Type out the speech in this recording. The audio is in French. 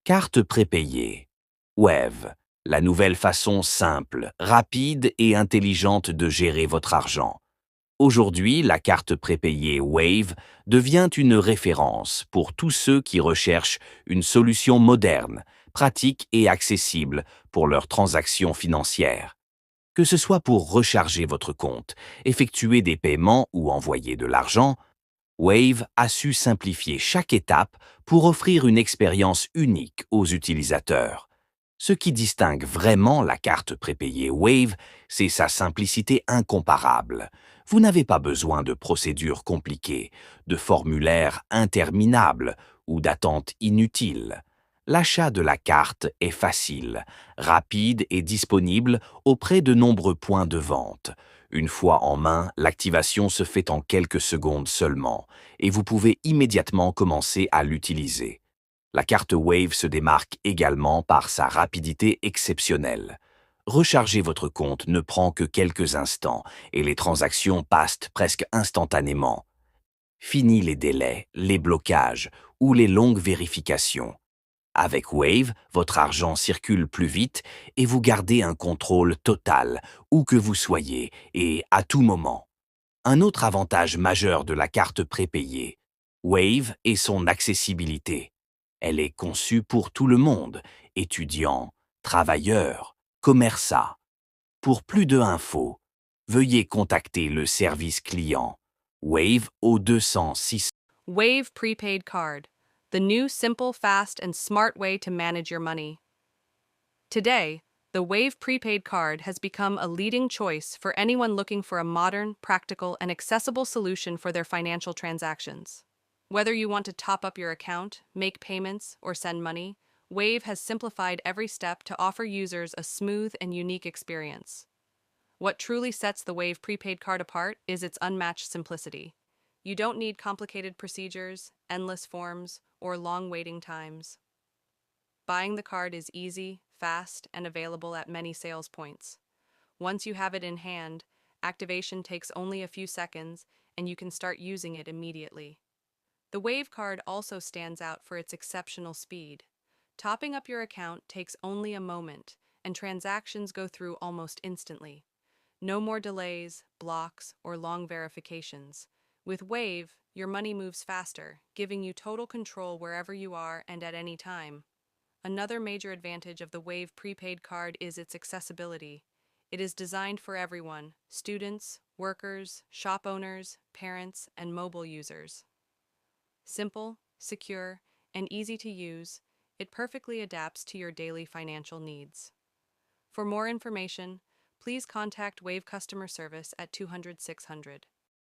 Carte prépayée. Wave, la nouvelle façon simple, rapide et intelligente de gérer votre argent. Aujourd'hui, la carte prépayée Wave devient une référence pour tous ceux qui recherchent une solution moderne, pratique et accessible pour leurs transactions financières. Que ce soit pour recharger votre compte, effectuer des paiements ou envoyer de l'argent, Wave a su simplifier chaque étape pour offrir une expérience unique aux utilisateurs. Ce qui distingue vraiment la carte prépayée Wave, c'est sa simplicité incomparable. Vous n'avez pas besoin de procédures compliquées, de formulaires interminables ou d'attentes inutiles. L'achat de la carte est facile, rapide et disponible auprès de nombreux points de vente. Une fois en main, l'activation se fait en quelques secondes seulement et vous pouvez immédiatement commencer à l'utiliser. La carte Wave se démarque également par sa rapidité exceptionnelle. Recharger votre compte ne prend que quelques instants et les transactions passent presque instantanément. Fini les délais, les blocages ou les longues vérifications. Avec Wave, votre argent circule plus vite et vous gardez un contrôle total, où que vous soyez et à tout moment. Un autre avantage majeur de la carte prépayée, Wave, est son accessibilité. Elle est conçue pour tout le monde, étudiants, travailleurs, commerçants. Pour plus de infos, veuillez contacter le service client. Wave au 206. Wave Prepaid Card, the new simple, fast, and smart way to manage your money. Today, the Wave Prepaid Card has become a leading choice for anyone looking for a modern, practical, and accessible solution for their financial transactions. Whether you want to top up your account, make payments, or send money, Wave has simplified every step to offer users a smooth and unique experience. What truly sets the Wave Prepaid Card apart is its unmatched simplicity. You don't need complicated procedures, endless forms, or long waiting times. Buying the card is easy, fast, and available at many sales points. Once you have it in hand, activation takes only a few seconds, and you can start using it immediately. The Wave card also stands out for its exceptional speed. Topping up your account takes only a moment, and transactions go through almost instantly. No more delays, blocks, or long verifications. With Wave, your money moves faster, giving you total control wherever you are and at any time. Another major advantage of the Wave prepaid card is its accessibility. It is designed for everyone: students, workers, shop owners, parents, and mobile users. Simple, secure, and easy to use, it perfectly adapts to your daily financial needs. For more information, please contact Wave customer service at 200 600.